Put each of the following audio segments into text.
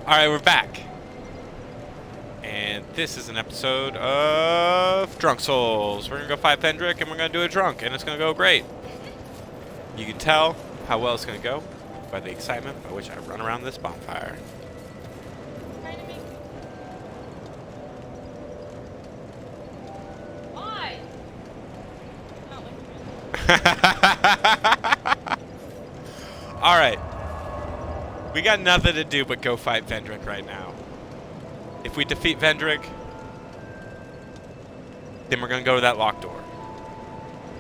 Alright, we're back. And this is an episode of Drunk Souls. We're gonna go fight Vendrick and we're gonna do a drunk, and it's gonna go great. You can tell how well it's gonna go by the excitement by which I run around this bonfire. Why? Alright. We got nothing to do but go fight Vendrick right now. If we defeat Vendrick, then we're going to go to that locked door.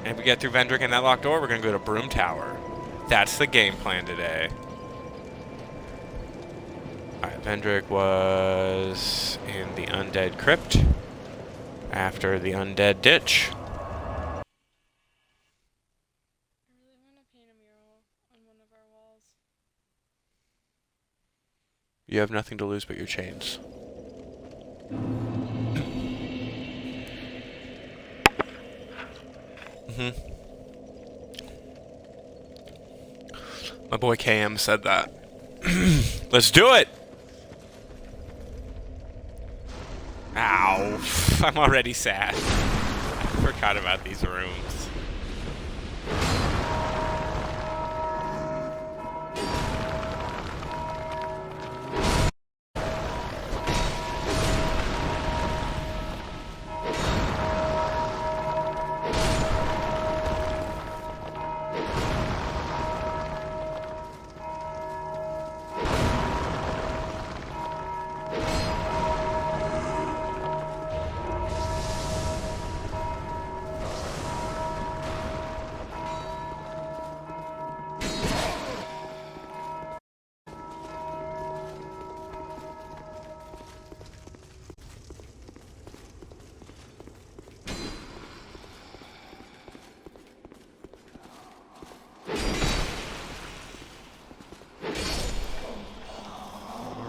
And if we get through Vendrick and that locked door, we're going to go to Broom Tower. That's the game plan today. Alright, Vendrick was in the Undead Crypt after the Undead Ditch. You have nothing to lose but your chains. My boy KM said that. Let's do it! Ow. I'm already sad. I forgot about these rooms.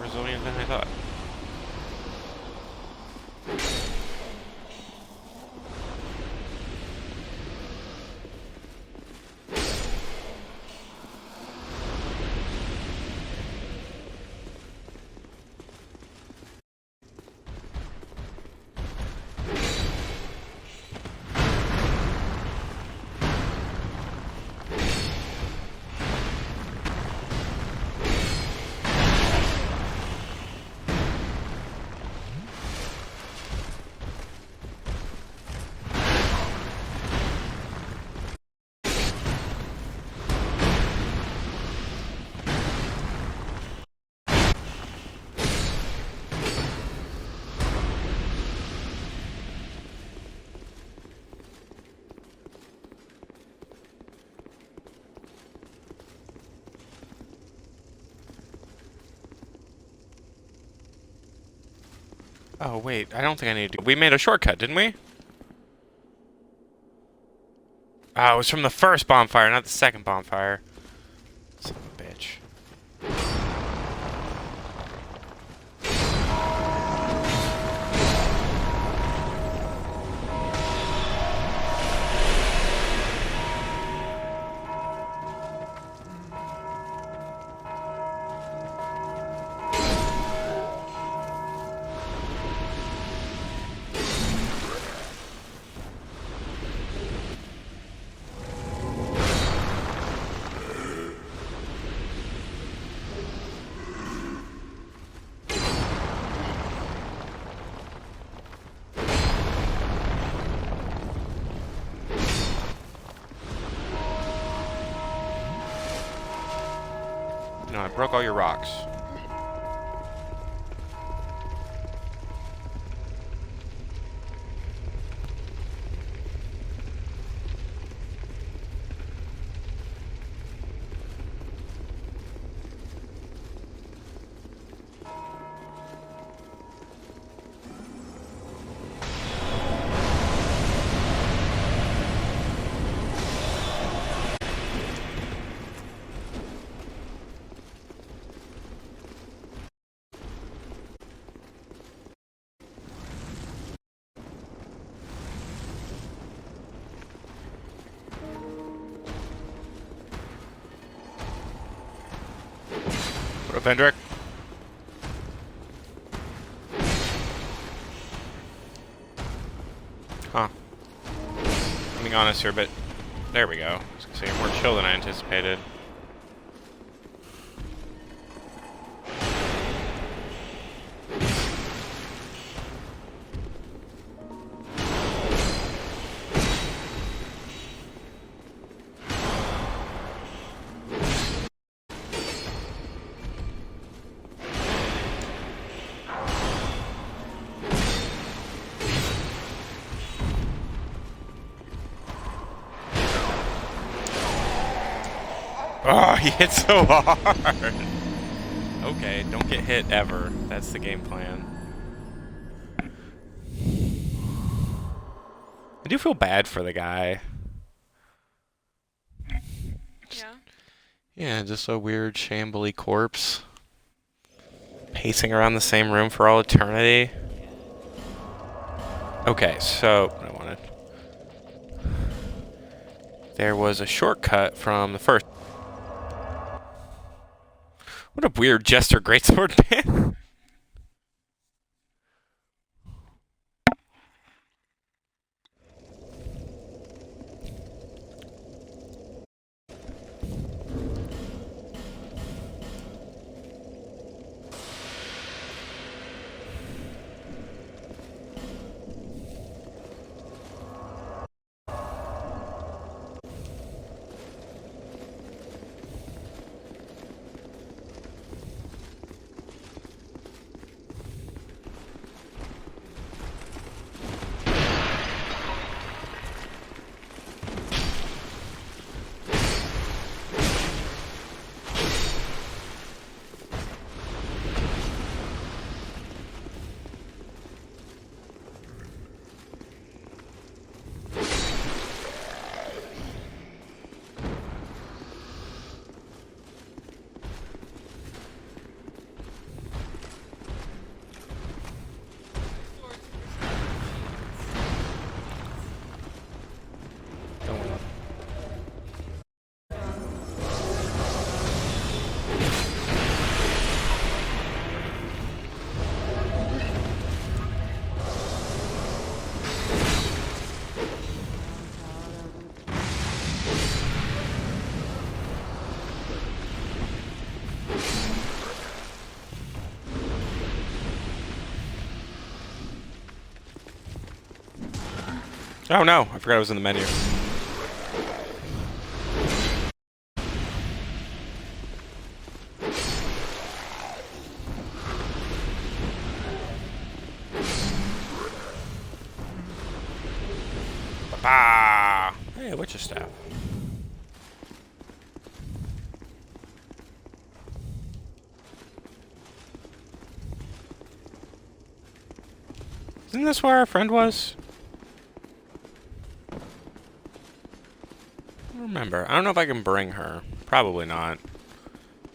Resilient than I thought. Oh, wait. I don't think I need to... We made a shortcut, didn't we? Oh, it was from the first bonfire, not the second bonfire. Son of a bitch. No, I broke all your rocks. What up, Vendrick? Huh. I'm being honest here, but there we go. I was gonna say you're more chill than I anticipated. Oh, he hit so hard! Okay, don't get hit ever. That's the game plan. I do feel bad for the guy. Yeah. Yeah, just a weird, shambly corpse. Pacing around the same room for all eternity. Okay, so what I wanted. There was a shortcut from the first. What a weird Jester Greatsword man. Oh no, I forgot I was in the menu. Ba-ba! Hey, Witcher staff. Isn't this where our friend was? I don't remember. I don't know if I can bring her. Probably not.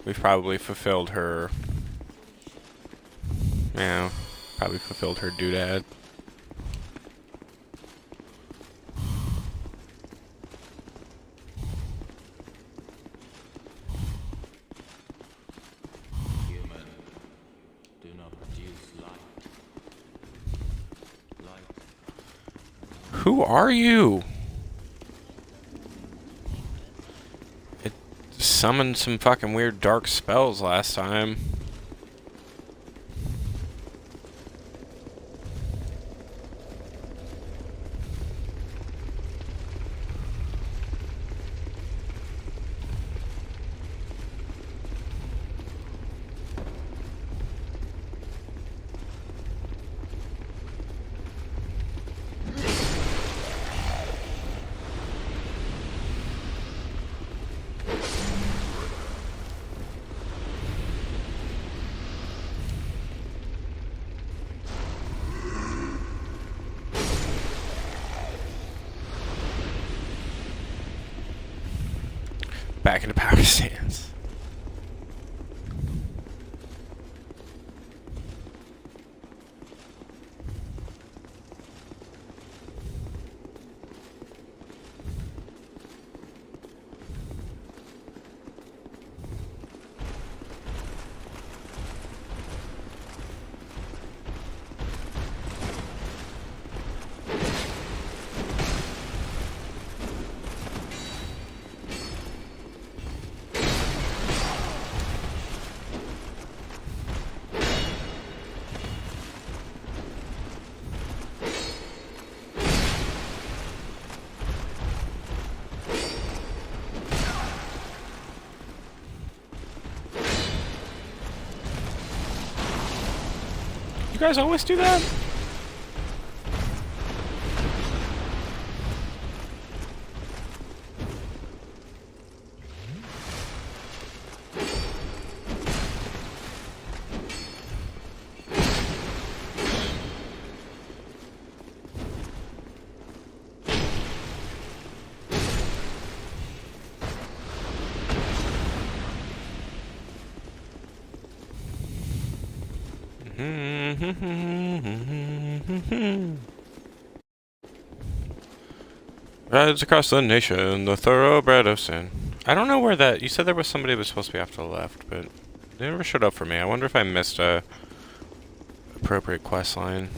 We've probably fulfilled her. Yeah, probably fulfilled her doodad. Human, do not produce light. Light. Who are you? It summoned some fucking weird dark spells last time. Back into power stance. You guys always do that? Rides across the nation, the thoroughbred of sin. I don't know where that... You said there was somebody that was supposed to be off to the left, but they never showed up for me. I wonder if I missed a appropriate quest line.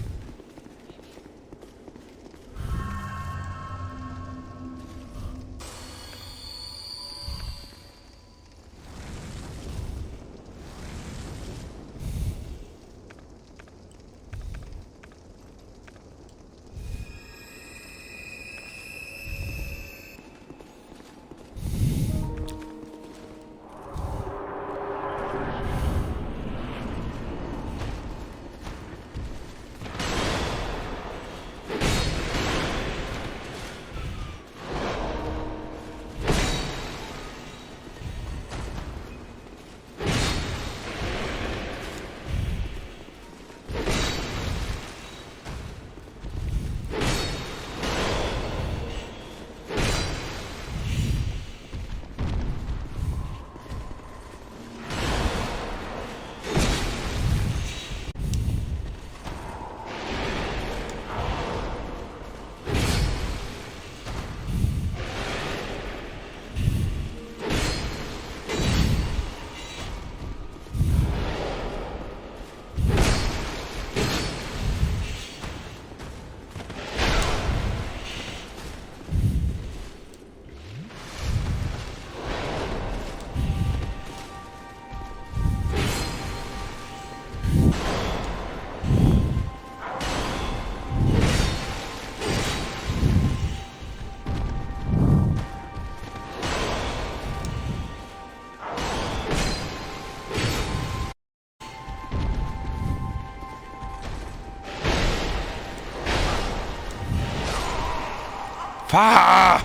Ah!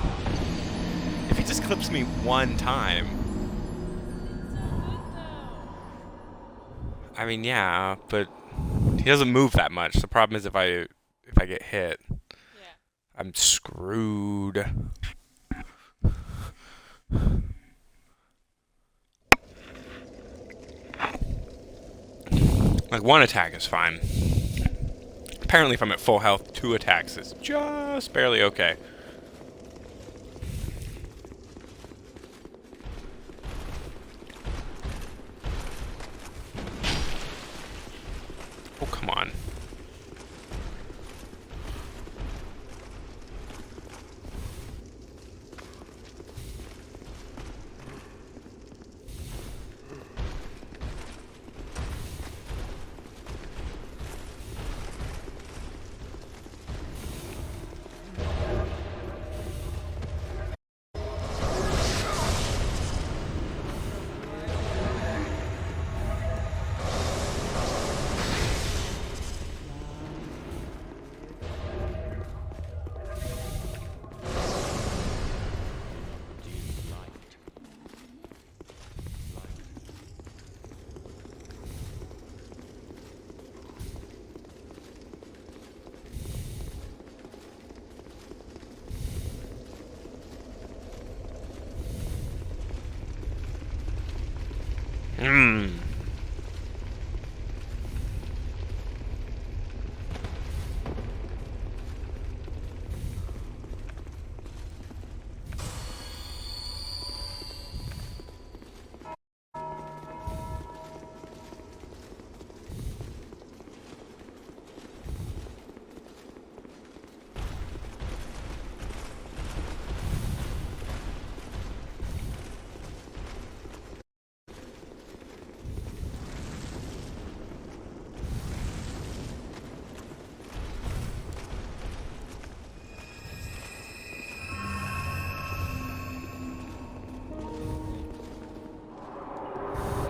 If he just clips me one time. I mean, yeah, but he doesn't move that much. The problem is if I get hit, I'm screwed. Like, one attack is fine. Apparently, if I'm at full health, 2 attacks is just barely okay. Oh, come on.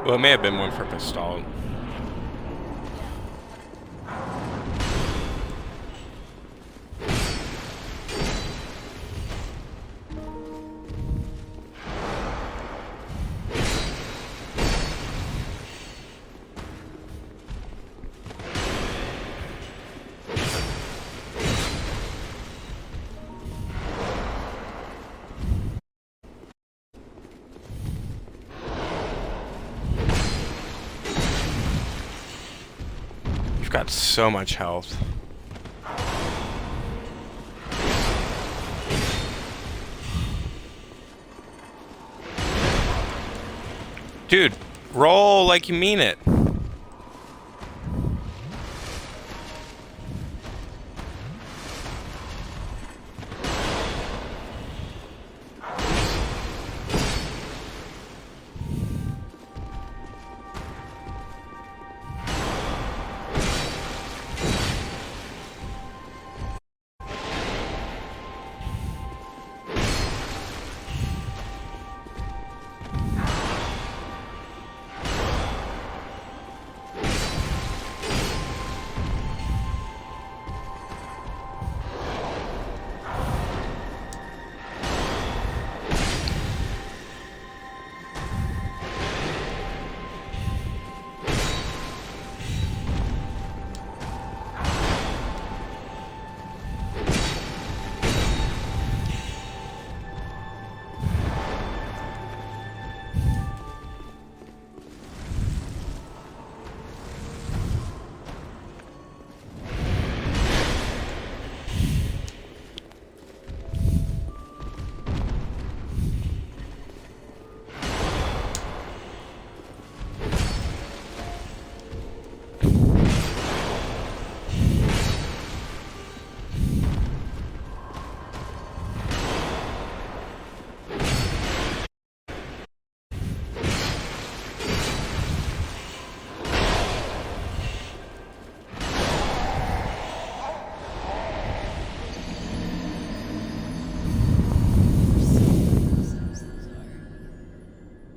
Well, it may have been one for Pistol. got so much health. Dude, roll like you mean it.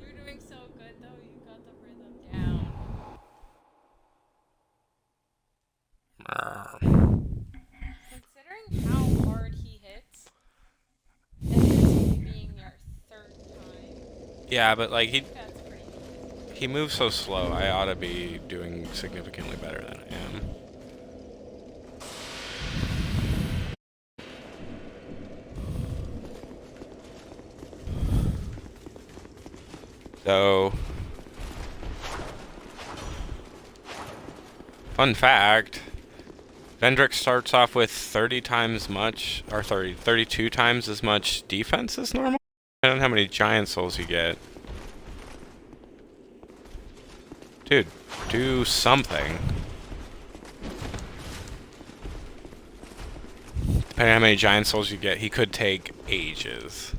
You're doing so good though. You got the rhythm down. Considering how hard he hits, and this only being your third time, Yeah, but like I think that's pretty good. he moves so slow. I ought to be doing significantly better than I am. So, fun fact, Vendrick starts off with 30 times much, or 32 times as much defense as normal. I don't know how many giant souls you get. Dude, do something. Depending on how many giant souls you get, he could take ages.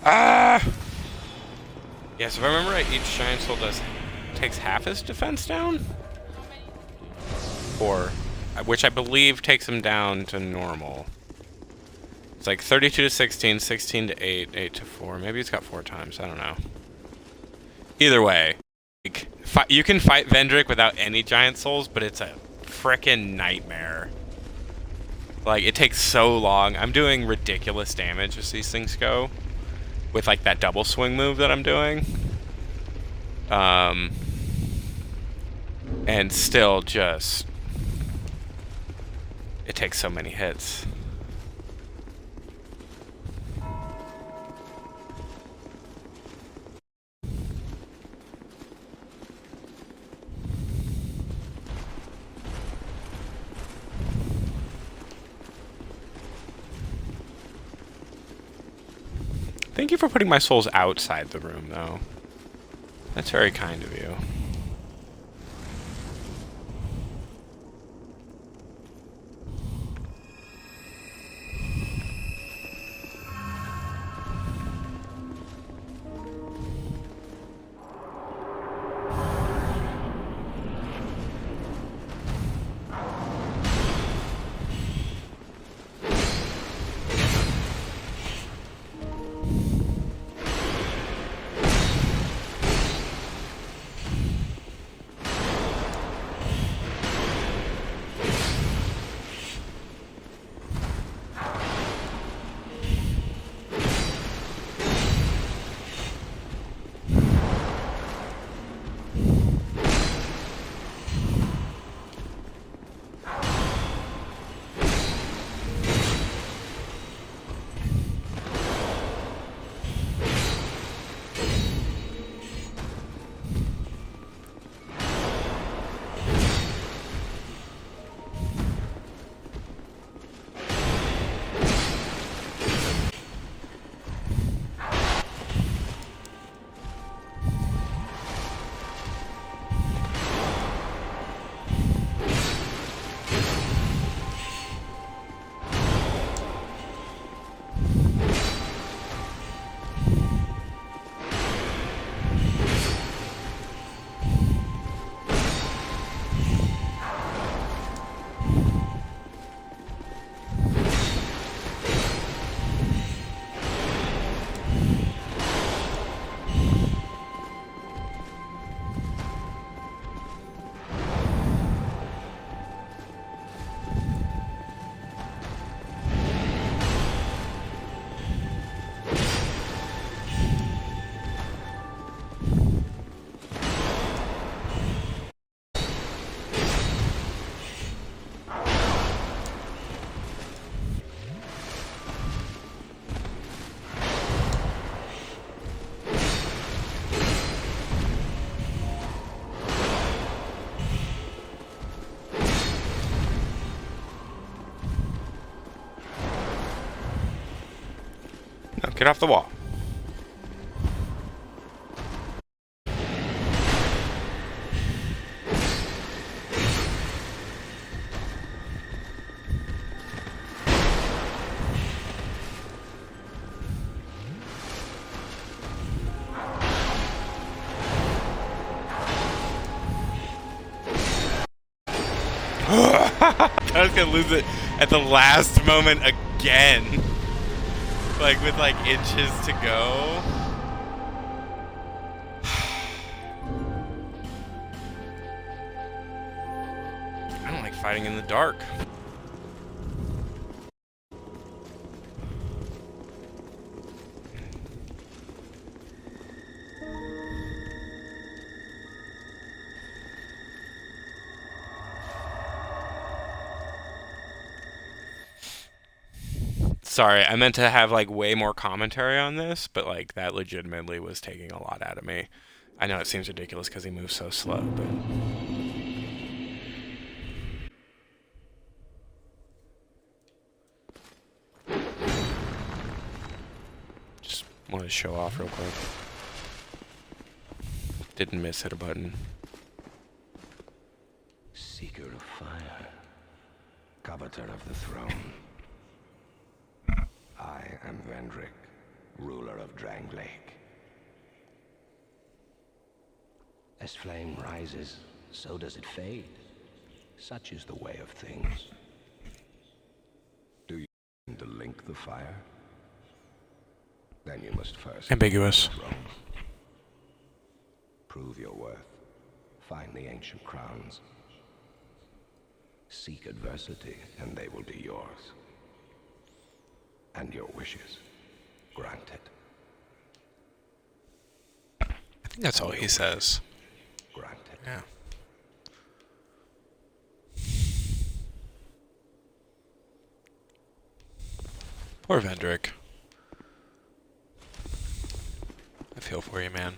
Ah! Yes, if I remember right, each giant soul takes half his defense down? How many? 4. Which I believe takes him down to normal. It's like 32 to 16, 16 to 8, 8 to 4. Maybe he's got 4 times, I don't know. Either way, like, you can fight Vendrick without any giant souls, but it's a frickin' nightmare. Like, it takes so long. I'm doing ridiculous damage as these things go. With like that double swing move that I'm doing. And still just, it takes so many hits. Thank you for putting my souls outside the room, though. That's very kind of you. Get off the wall. I was gonna lose it at the last moment again. Like with like inches to go. I don't like fighting in the dark. Sorry, I meant to have like way more commentary on this, but like that legitimately was taking a lot out of me. I know it seems ridiculous because he moves so slow, but just wanted to show off real quick. Didn't miss hit a button. Seeker of fire, coveter of the throne. I am Vendrick, ruler of Drang Lake. As flame rises, so does it fade. Such is the way of things. Do you intend to link the fire? Then you must first Ambiguous. throne. Prove your worth. Find the ancient crowns. Seek adversity, and they will be yours. And your wishes granted. I think that's all he says. Granted. Yeah. Poor Vendrick. I feel for you, man.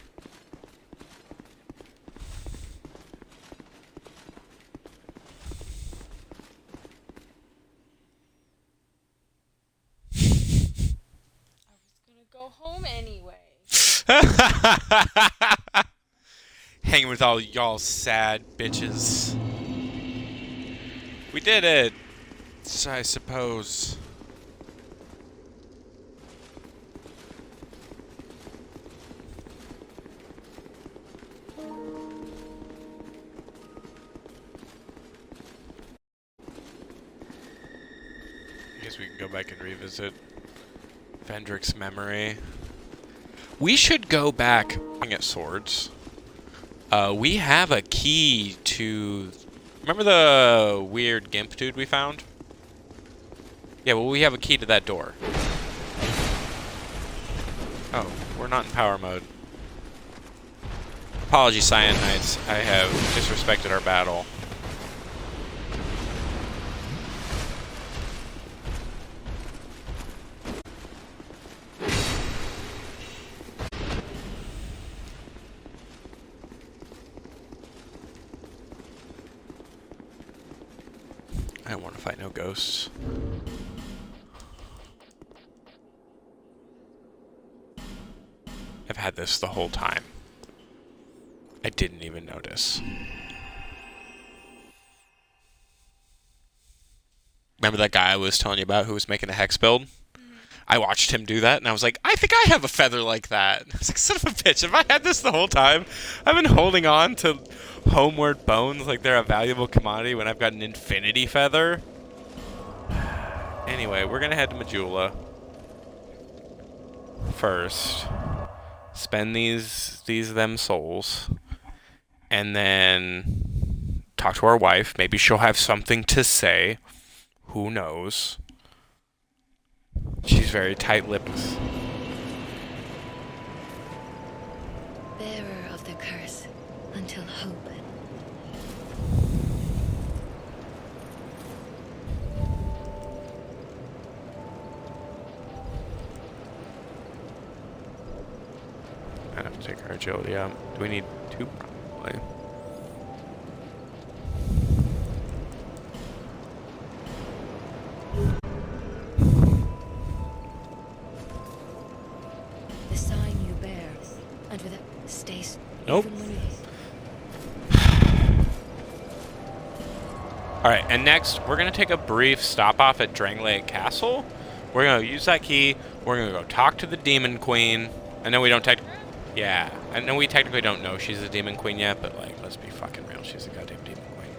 Go home anyway. Hanging with all y'all sad bitches. We did it, I suppose. I guess we can go back and revisit Vendrick's memory. We should go back at swords. We have a key to... Remember the weird gimp dude we found? Yeah, well, we have a key to that door. Oh, we're not in power mode. Apologies, Cyan Knights. I have disrespected our battle. I don't want to fight no ghosts. I've had this the whole time. I didn't even notice. Remember that guy I was telling you about who was making a hex build? I watched him do that, and I was like, I think I have a feather like that. I was like, son of a bitch, have I had this the whole time? I've been holding on to homeward bones like they're a valuable commodity when I've got an infinity feather. Anyway, we're gonna head to Majula first. Spend these them souls. And then talk to our wife. Maybe she'll have something to say. Who knows? She's very tight-lipped. Bearer of the curse until hope. I have to take our agility out. Do we need two? Probably. Alright, and next, we're going to take a brief stop off at Drangleic Castle. We're going to use that key. We're going to go talk to the Demon Queen. I know we don't Yeah, I know we technically don't know she's a Demon Queen yet, but, like, let's be fucking real. She's a goddamn Demon Queen.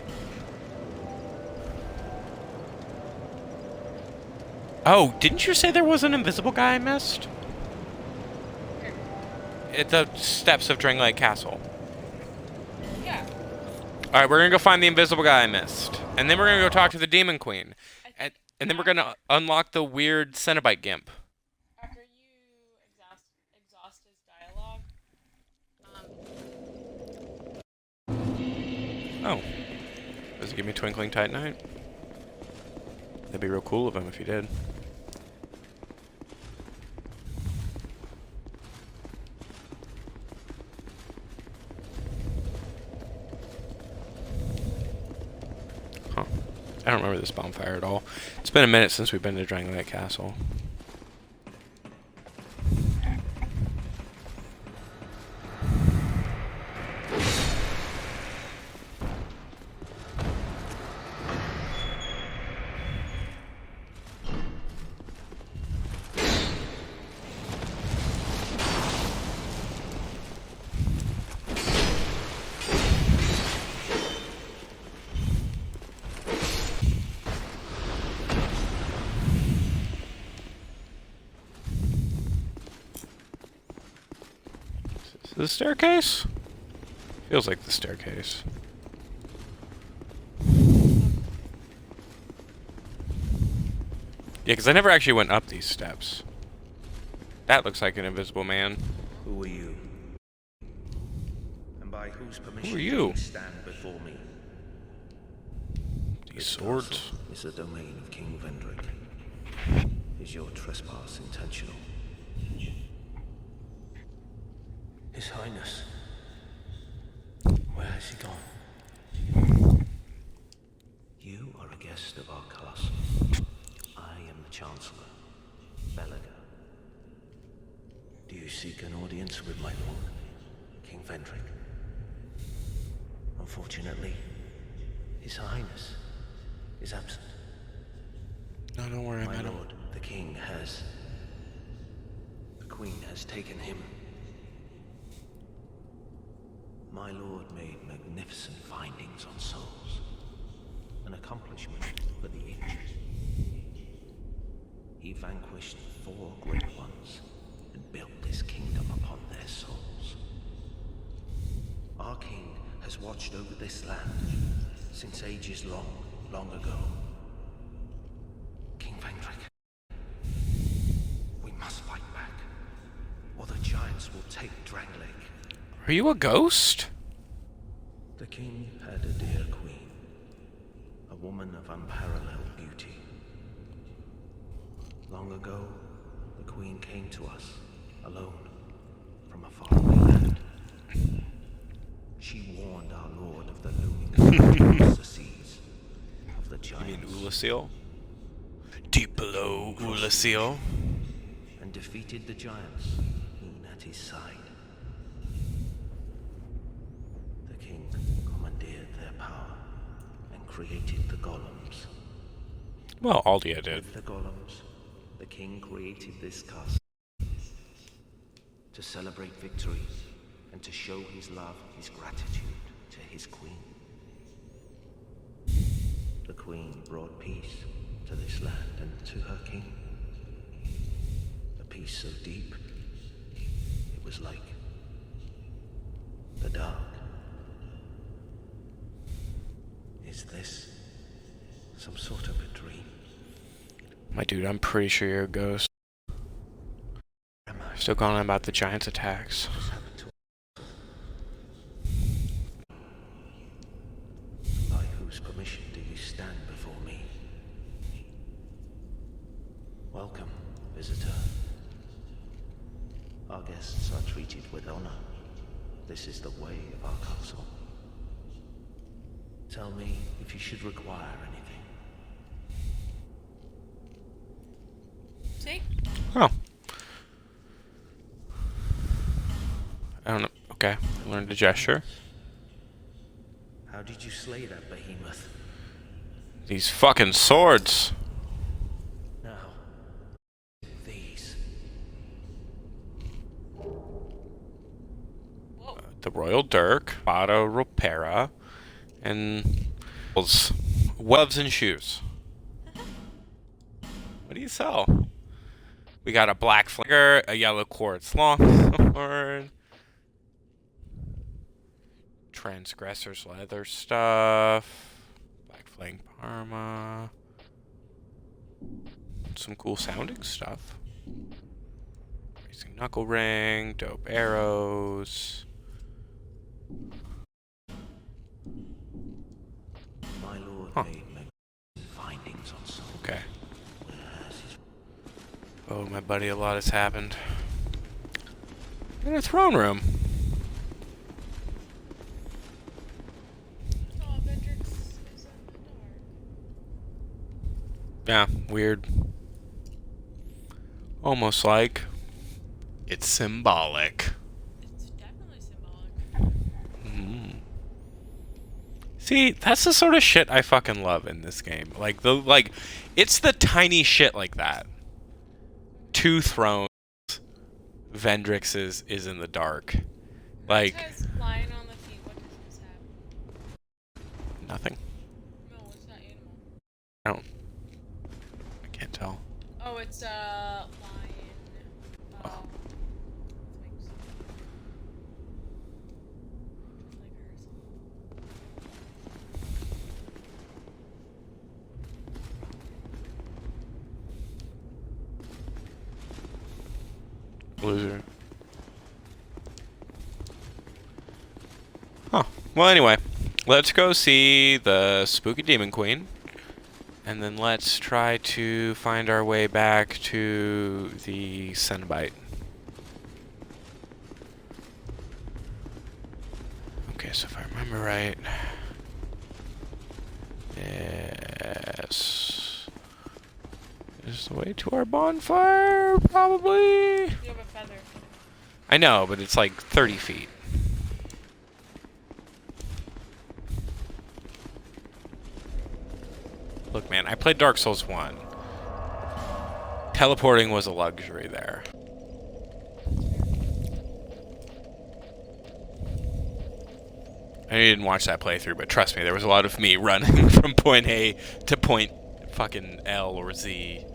Oh, didn't you say there was an invisible guy I missed? At the steps of Drangleic Castle. Yeah. Alright, we're gonna go find the invisible guy I missed. And then we're gonna go talk to the Demon Queen. And then we're gonna unlock the weird Cenobite Gimp. After you exhaust his dialogue, Oh. Does he give me Twinkling Titanite? That'd be real cool of him if he did. Huh. I don't remember this bonfire at all. It's been a minute since we've been to Drangleic Castle. The staircase? Feels like the staircase. Yeah, because I never actually went up these steps. That looks like an invisible man. Who are you? And by whose permission Who are do you? stand before me? These This swords. castle is the domain of King Vendrick. Is your trespass intentional? His Highness. Where has he gone? You are a guest of our castle. I am the Chancellor, Belaga. Do you seek an audience with my lord, King Vendrick? Unfortunately, His Highness is absent. No, don't worry, My madam. lord, the King has... The Queen has taken him. My lord made magnificent findings on souls. An accomplishment for the ages. He vanquished 4 great ones and built this kingdom upon their souls. Our king has watched over this land since ages long, long ago. King Vendrick, we must fight back, or the giants will take Drangleic. Are you a ghost? The king had a dear queen, a woman of unparalleled beauty. Long ago, the queen came to us, alone, from a faraway land. She warned our lord of the looming across the seas, of the You mean giants, Ulasil? Deep below Ulasil? and defeated the giants, even at his side. The king commandeered their power and created the golems. Well, Aldia did. With the golems, the king created this castle to celebrate victory and to show his love, his gratitude to his queen. The queen brought peace to this land and to her king. A peace so deep, it was like the dark. Is this some sort of a dream? My dude, I'm pretty sure you're a ghost. Am I? Still going on about the giants' attacks. What's happened to By whose permission do you stand before me? Welcome, visitor. Our guests are treated with honor. This is the way of our castle. Tell me if you should require anything. see? Oh. I don't know. Okay. I learned a gesture. How did you slay that behemoth? These fucking swords. Now, these. Whoa. The Royal Dirk, Vado Ropera, and gloves and shoes. What do you sell? We got a black flicker, a yellow quartz longsword, transgressor's leather stuff, black flame parma, some cool sounding stuff. Racing knuckle ring, dope arrows. My lord Huh. made magnificent findings on some. Okay. Where has his Oh, my buddy, a lot has happened. In a throne room. Oh, Vendrix is in the dark. Yeah, weird. Almost like it's symbolic. It's definitely symbolic. Mm. See, that's the sort of shit I fucking love in this game. Like it's the tiny shit like that. 2 thrones. Vendrix is in the dark. Like It has lion on the feet. What does this have? nothing. No, it's not animal. I don't. I can't tell. Oh, it's lion. Things. Loser. Huh. Well, anyway, let's go see the Spooky Demon Queen. And then let's try to find our way back to the Cenobite. Okay, so if I remember right... Yes... This is the way to our bonfire, probably? You have a feather. I know, but it's like 30 feet. Look, man, I played Dark Souls 1. Teleporting was a luxury there. I didn't watch that playthrough, but trust me, there was a lot of me running from point A to point fucking L or Z.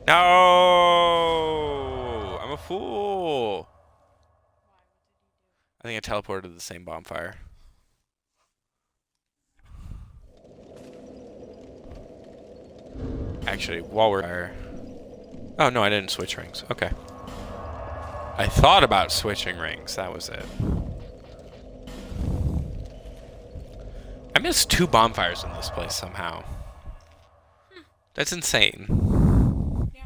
No! I'm a fool! I think I teleported to the same bonfire. Actually, while we're... Oh, no, I didn't switch rings. Okay. I thought about switching rings. That was it. I missed 2 bonfires in this place somehow. That's insane. Yeah.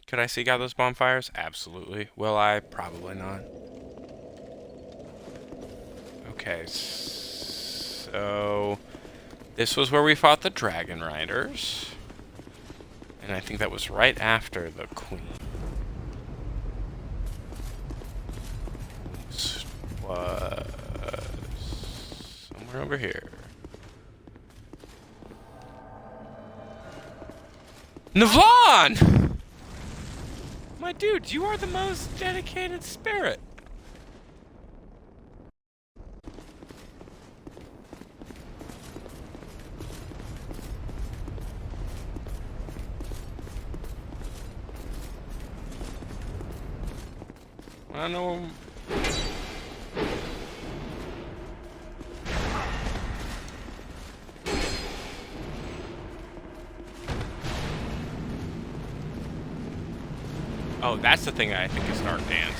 Could I seek out those bonfires? Absolutely. Will I? Probably not. Okay, so... This was where we fought the Dragon Riders. And I think that was right after the Queen. This was... somewhere over here. Navon! My dude, you are the most dedicated spirit. I know. Oh, that's the thing I think is Dark Dance.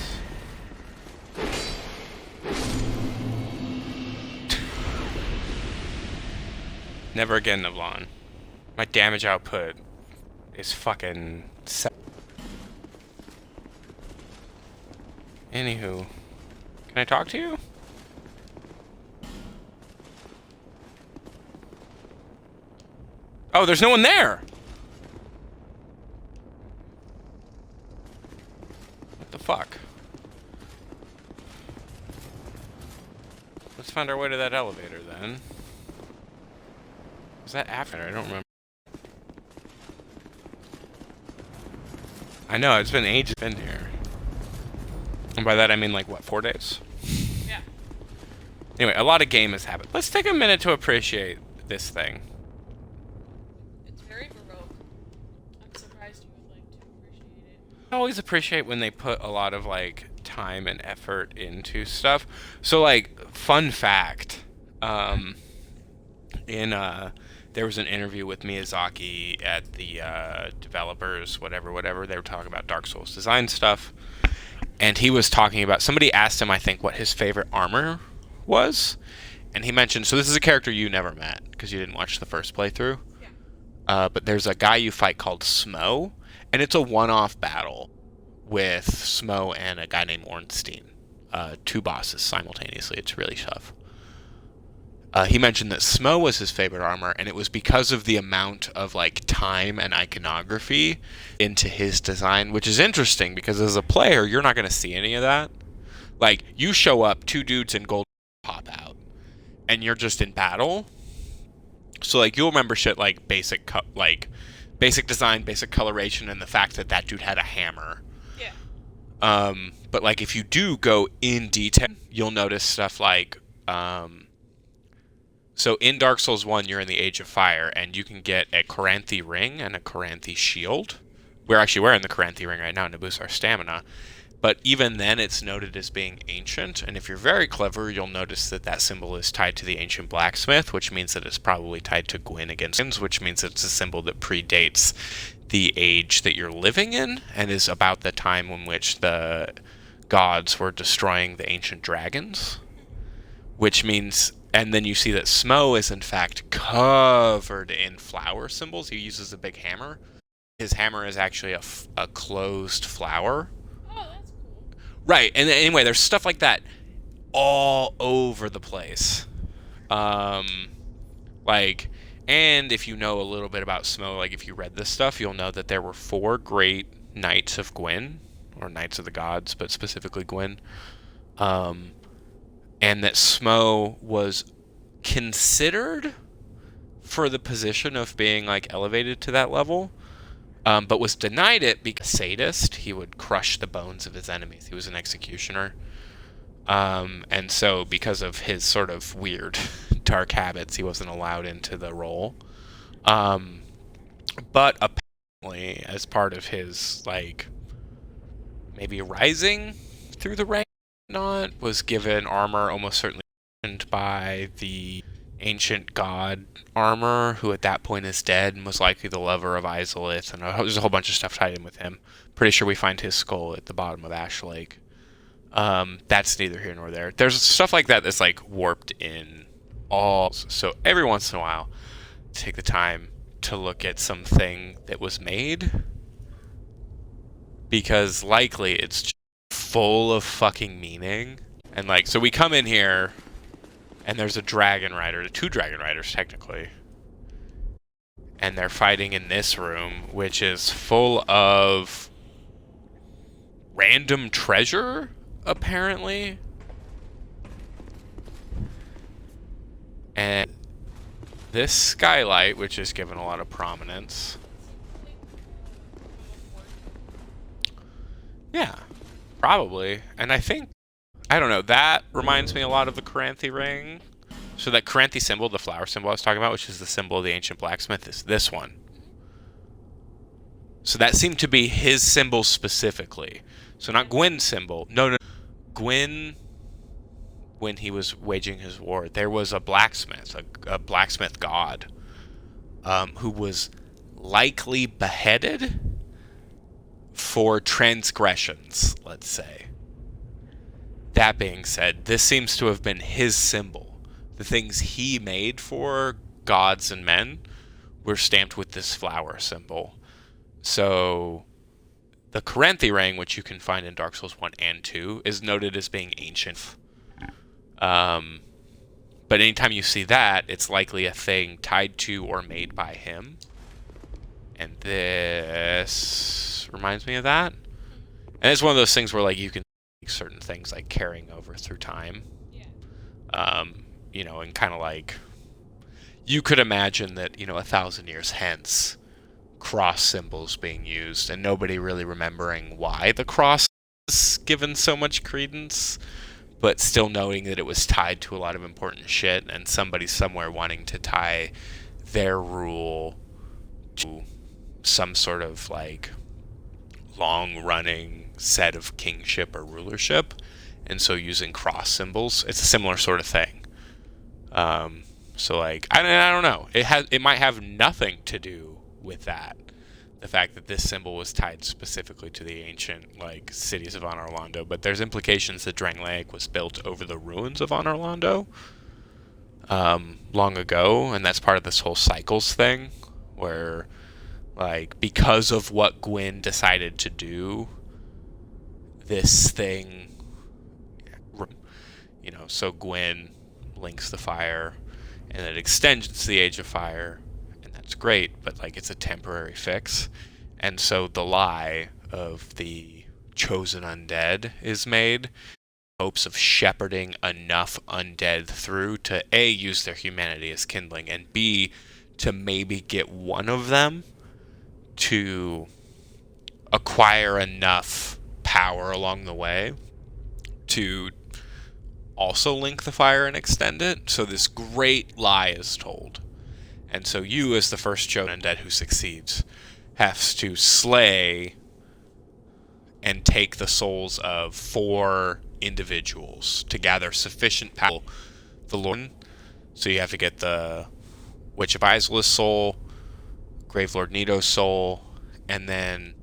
Never again, Navlon. My damage output is fucking... Anywho. Can I talk to you? Oh, there's no one there! What the fuck? Let's find our way to that elevator then. Was that after? I don't remember. I know, it's been ages in here. And by that I mean like, what, 4 days? Yeah. Anyway, a lot of game has happened. Let's take a minute to appreciate this thing. It's very baroque. I'm surprised you would like to appreciate it. I always appreciate when they put a lot of like time and effort into stuff. So like, fun fact, there was an interview with Miyazaki at the developers, whatever, they were talking about Dark Souls design stuff, and he was talking about, somebody asked him, I think, what his favorite armor was, and he mentioned, so this is a character you never met, because you didn't watch the first playthrough, but there's a guy you fight called Smo, and it's a one-off battle with Smo and a guy named Ornstein, 2 bosses simultaneously. It's really tough. He mentioned that Smo was his favorite armor, and it was because of the amount of like time and iconography into his design, which is interesting because as a player, you're not going to see any of that. Like, you show up, 2 dudes in gold pop out, and you're just in battle. So like, you'll remember shit like basic design, basic coloration, and the fact that that dude had a hammer. Yeah. But like, if you do go in detail, you'll notice stuff like, so in Dark Souls 1, you're in the Age of Fire, and you can get a Koranthi ring and a Koranthi shield. We're actually wearing the Koranthi ring right now to boost our stamina. But even then, it's noted as being ancient, and if you're very clever, you'll notice that that symbol is tied to the ancient blacksmith, which means that it's probably tied to Gwyn against Gwyn, which means it's a symbol that predates the age that you're living in, and is about the time in which the gods were destroying the ancient dragons. Which means, and then you see that Smo is in fact covered in flower symbols. He uses a big hammer. His hammer is actually a closed flower. Oh, that's cool. Right, and anyway, there's stuff like that all over the place. Like, and if you know a little bit about Smo, like if you read this stuff, you'll know that there were 4 great Knights of Gwyn, or Knights of the Gods, but specifically Gwyn. And that Smo was considered for the position of being like elevated to that level, but was denied it because sadist. He would crush the bones of his enemies. He was an executioner. And so because of his sort of weird dark habits, he wasn't allowed into the role. But apparently, as part of his like maybe rising through the ranks, was given armor almost certainly by the ancient god armor, who at that point is dead and was likely the lover of Izalith, and there's a whole bunch of stuff tied in with him. Pretty sure we find his skull at the bottom of Ash Lake. That's neither here nor there. There's stuff like that that's like warped in all, so every once in a while take the time to look at something that was made, because likely it's just full of fucking meaning. And like, so we come in here and there's a dragon rider, 2 dragon riders technically, and they're fighting in this room, which is full of random treasure apparently. And this skylight, which is given a lot of prominence, yeah, probably. And I think, I don't know, that reminds me a lot of the Koranthi ring. So that Koranthi symbol, the flower symbol I was talking about, which is the symbol of the ancient blacksmith, is this one. So that seemed to be his symbol specifically. So not Gwyn's symbol. No. Gwyn, when he was waging his war, there was a blacksmith, a blacksmith god, who was likely beheaded for transgressions, let's say. That being said, this seems to have been his symbol. The things he made for gods and men were stamped with this flower symbol. So the Koranthi ring, which you can find in Dark Souls 1 and 2, is noted as being ancient. But anytime you see that, it's likely a thing tied to or made by him. And this reminds me of that. And it's one of those things where like you can make certain things like carrying over through time. Yeah. You know, and kind of like you could imagine that, you know, 1,000 years hence, cross symbols being used and nobody really remembering why the cross is given so much credence, but still knowing that it was tied to a lot of important shit and somebody somewhere wanting to tie their rule to some sort of like long-running set of kingship or rulership, and so using cross symbols, it's a similar sort of thing. So like I don't know, it might have nothing to do with that, the fact that this symbol was tied specifically to the ancient like cities of Anor Londo, but there's implications that Drangleic was built over the ruins of Anor Londo long ago, and that's part of this whole cycles thing where like because of what Gwyn decided to do, this thing, you know, so Gwyn links the fire and it extends the Age of Fire, and that's great, but like it's a temporary fix. And so the lie of the chosen undead is made, hopes of shepherding enough undead through to A, use their humanity as kindling, and B, to maybe get one of them to acquire enough power along the way to also link the fire and extend it. So this great lie is told. And so you, as the first chosen undead who succeeds, has to slay and take the souls of 4 individuals to gather sufficient power. The Lord. So you have to get the Witch of Isla's soul, Gravelord Nito's soul, and then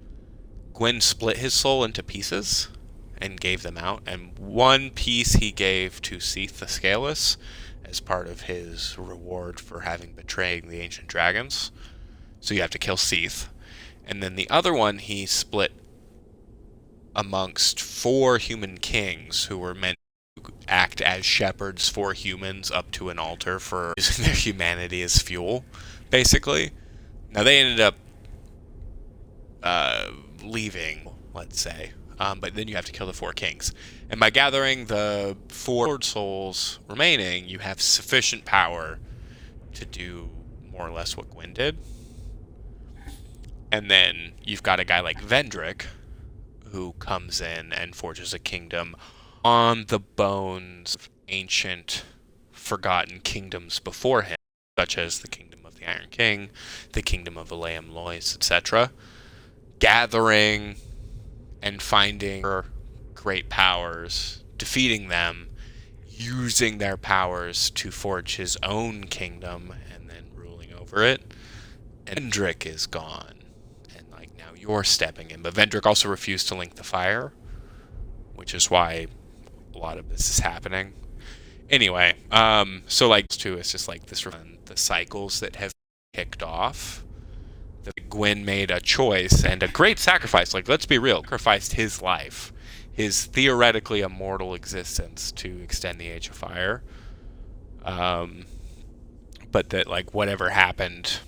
Gwyn split his soul into pieces and gave them out. And one piece he gave to Seath the Scaleless as part of his reward for having betrayed the ancient dragons. So you have to kill Seath. And then the other one he split amongst 4 human kings who were meant to act as shepherds for humans up to an altar for using their humanity as fuel, basically. Now they ended up leaving, let's say. But then you have to kill the 4 kings. And by gathering the 4 Lord souls remaining, you have sufficient power to do more or less what Gwyn did. And then you've got a guy like Vendrick, who comes in and forges a kingdom on the bones of ancient, forgotten kingdoms before him, such as the kingdom of the Iron King, the kingdom of Elaim Lois, etc. Gathering and finding great powers, defeating them, using their powers to forge his own kingdom, and then ruling over it. And Vendrick is gone. And like now you're stepping in. But Vendrick also refused to link the fire, which is why a lot of this is happening. Anyway, so like too, it's just like this the cycles that have kicked off. That Gwyn made a choice and a great sacrifice. Like, let's be real, sacrificed his life, his theoretically immortal existence to extend the Age of Fire. But that like whatever happened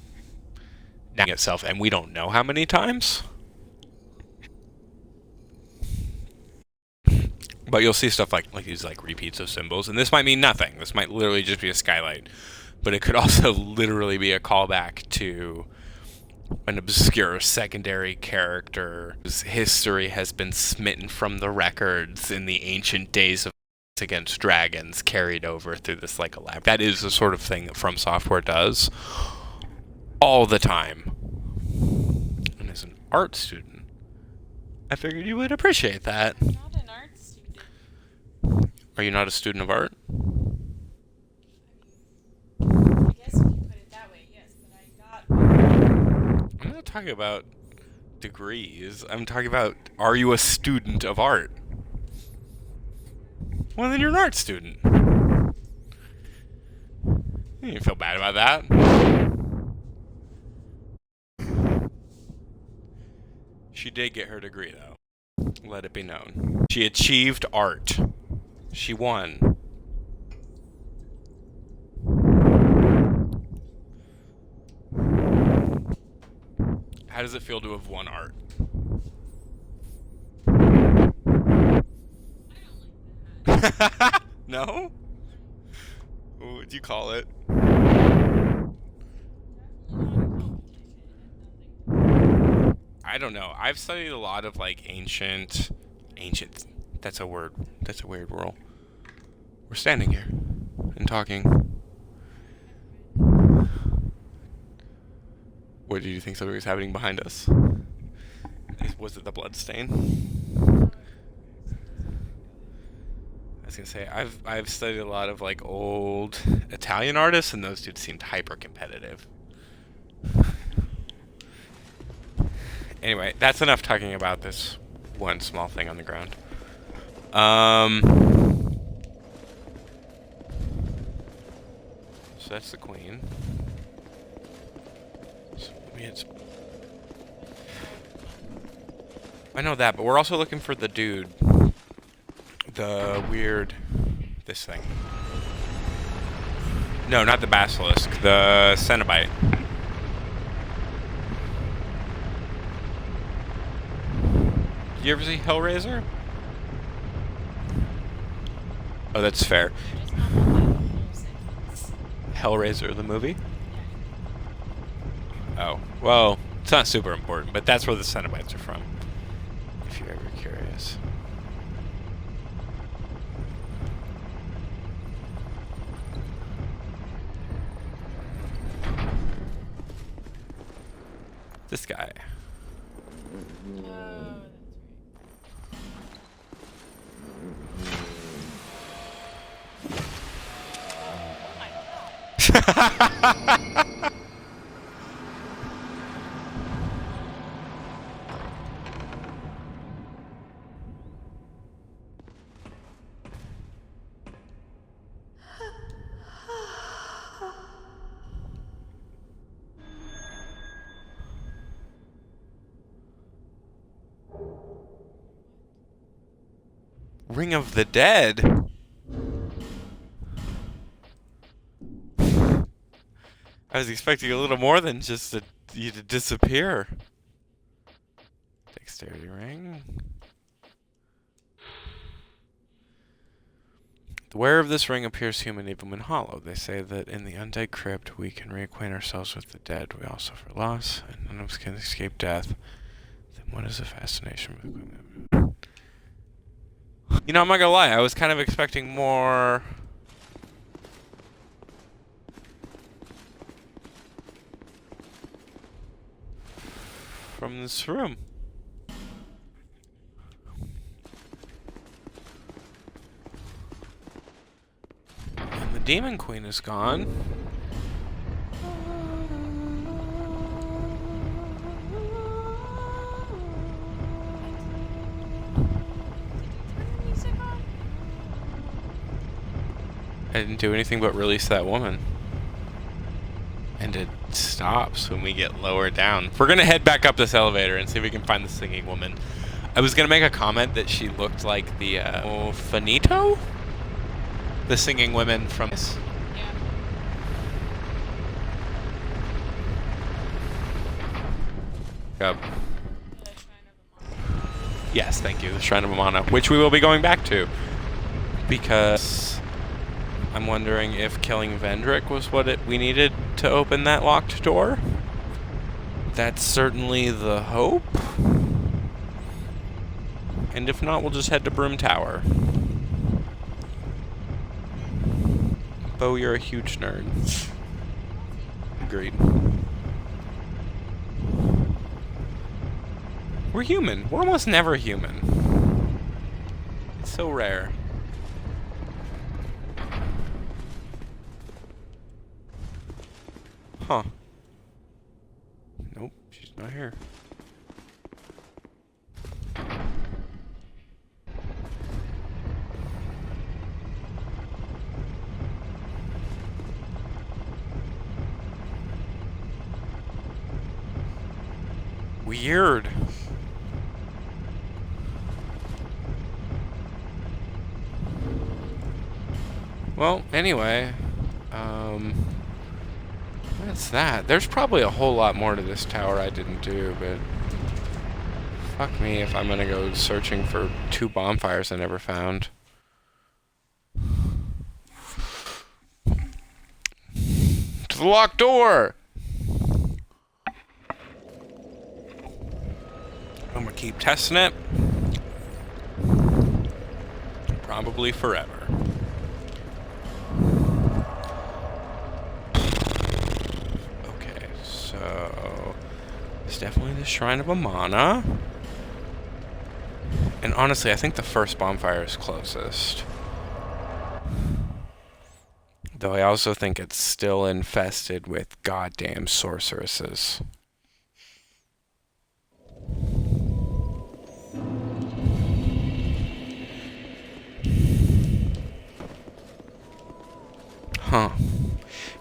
now itself, and we don't know how many times. But you'll see stuff like these like repeats of symbols, and this might mean nothing. This might literally just be a skylight, but it could also literally be a callback to an obscure secondary character whose history has been smitten from the records in the ancient days of against dragons, carried over through this like elaborate. That is the sort of thing that From Software does all the time. And as an art student, I figured you would appreciate that. I'm not an art student. Are you not a student of art? I guess if you put it that way, yes, but I got... I'm not talking about degrees. I'm talking about, are you a student of art? Well, then you're an art student. You didn't feel bad about that. She did get her degree, though. Let it be known. She achieved art. She won. How does it feel to have won art? No? What would you call it? I don't know. I've studied a lot of like ancient. That's a word. That's a weird rule. We're standing here and talking. What did you think something was happening behind us? Was it the blood stain? I was gonna say I've studied a lot of like old Italian artists, and those dudes seemed hyper competitive. Anyway, that's enough talking about this one small thing on the ground. So that's the queen. So, I know that, but we're also looking for the dude. The weird... this thing. No, not the basilisk. The Cenobite. Did you ever see Hellraiser? Oh, that's fair. Hellraiser, the movie? Oh, well, it's not super important, but that's where the Cenobites are from. If you're ever curious. This guy. Ring of the Dead? I was expecting a little more than just you to disappear. Dexterity ring. The wearer of this ring appears human even when hollow. They say that in the undead crypt we can reacquaint ourselves with the dead. We all suffer loss, and none of us can escape death. Then what is the fascination with... You know, I'm not gonna lie, I was kind of expecting more... from this room. And the Demon Queen is gone. I didn't do anything but release that woman. And it stops when we get lower down. We're gonna head back up this elevator and see if we can find the singing woman. I was gonna make a comment that she looked like the Finito? The singing women from this. Yeah. Yes, thank you. The Shrine of Amana, which we will be going back to. Because I'm wondering if killing Vendrick was what we needed to open that locked door. That's certainly the hope. And if not, we'll just head to Broom Tower. Bo, you're a huge nerd. Agreed. We're human. We're almost never human. It's so rare. Huh. Nope, she's not here. Weird. Well, anyway, that's that. There's probably a whole lot more to this tower I didn't do, but fuck me if I'm gonna go searching for 2 bonfires I never found. the locked door! I'm gonna keep testing it. Probably forever. Okay, so it's definitely the Shrine of Amana. And honestly, I think the first bonfire is closest. Though I also think it's still infested with goddamn sorceresses. Huh.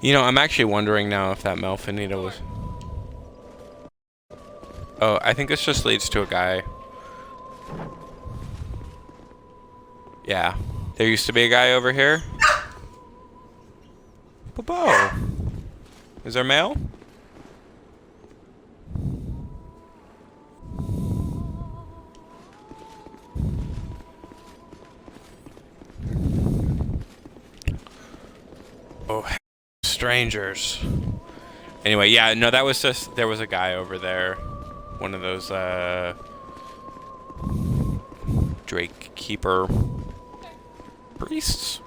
You know, I'm actually wondering now if that Melfinita was... Oh, I think this just leads to a guy. Yeah. There used to be a guy over here. Bobo. Is there mail? Oh, strangers. Anyway, yeah, no, that was just, there was a guy over there. One of those, Drake Keeper priests.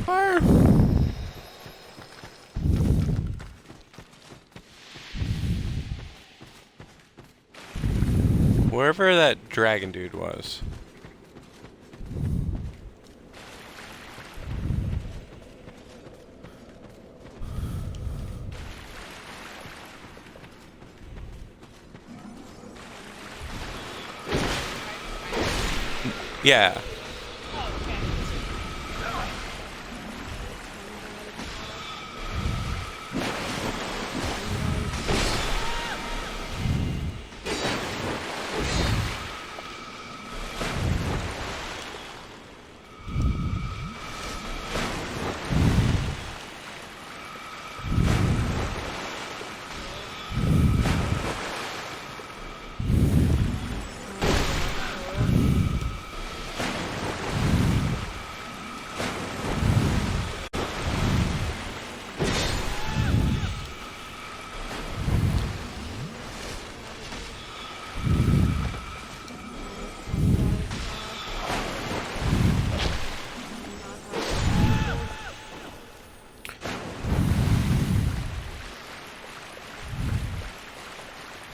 Fire. Wherever that dragon dude was. Yeah.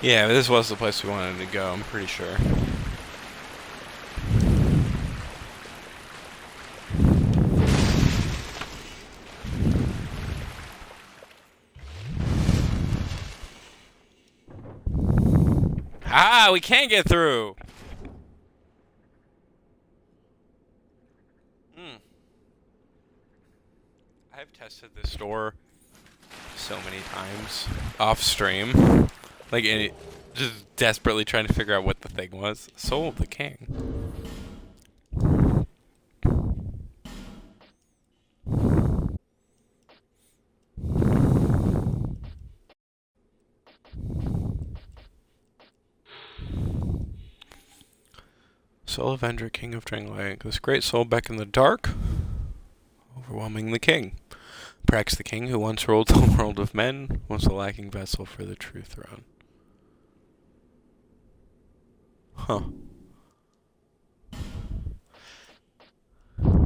Yeah, this was the place we wanted to go, I'm pretty sure. Ah, we can't get through! I've tested this door so many times off stream. Like, just desperately trying to figure out what the thing was. Soul of the King. Soul of Endrick, King of Drangleic. This great soul beckoned the dark, overwhelming the king. Prax the king, who once ruled the world of men, was the lacking vessel for the true throne. Huh.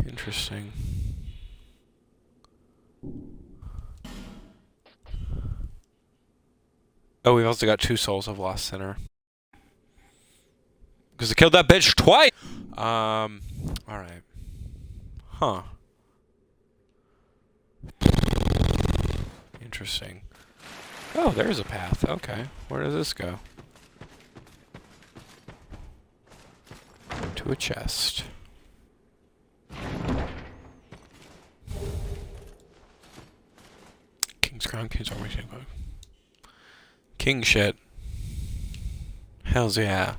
Interesting. Oh, we've also got 2 souls of Lost Sinner. Because I killed that bitch twice. Alright. Huh. Interesting. Oh, there's a path. Okay. Where does this go? To a chest. King's crown, king's armor, king shit. Hells yeah.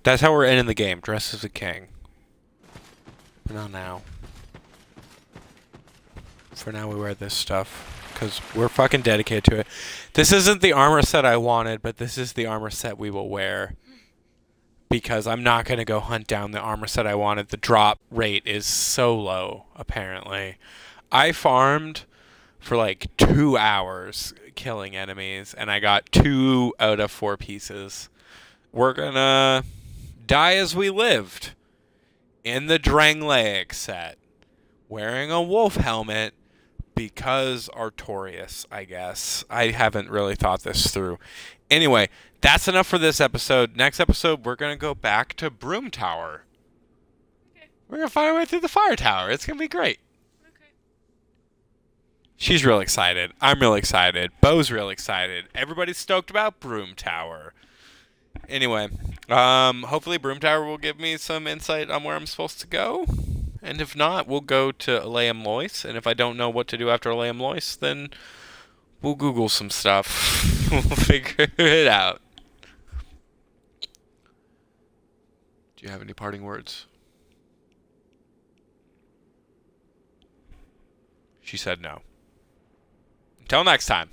That's how we're ending the game. Dressed as a king. But not now. For now, we wear this stuff. Because we're fucking dedicated to it. This isn't the armor set I wanted, but this is the armor set we will wear. Because I'm not going to go hunt down the armor set I wanted. The drop rate is so low, apparently. I farmed for like 2 hours killing enemies, and I got 2 out of 4 pieces. We're going to die as we lived in the Drangleic set, wearing a wolf helmet because Artorias, I guess. I haven't really thought this through. Anyway, that's enough for this episode. Next episode, we're going to go back to Broom Tower. Okay. We're going to find our way through the fire tower. It's going to be great. Okay. She's real excited. I'm real excited. Bo's real excited. Everybody's stoked about Broom Tower. Anyway, hopefully Broom Tower will give me some insight on where I'm supposed to go. And if not, we'll go to Aleum Lois. And if I don't know what to do after Aleum Lois, then we'll Google some stuff. We'll figure it out. Do you have any parting words? She said no. Until next time.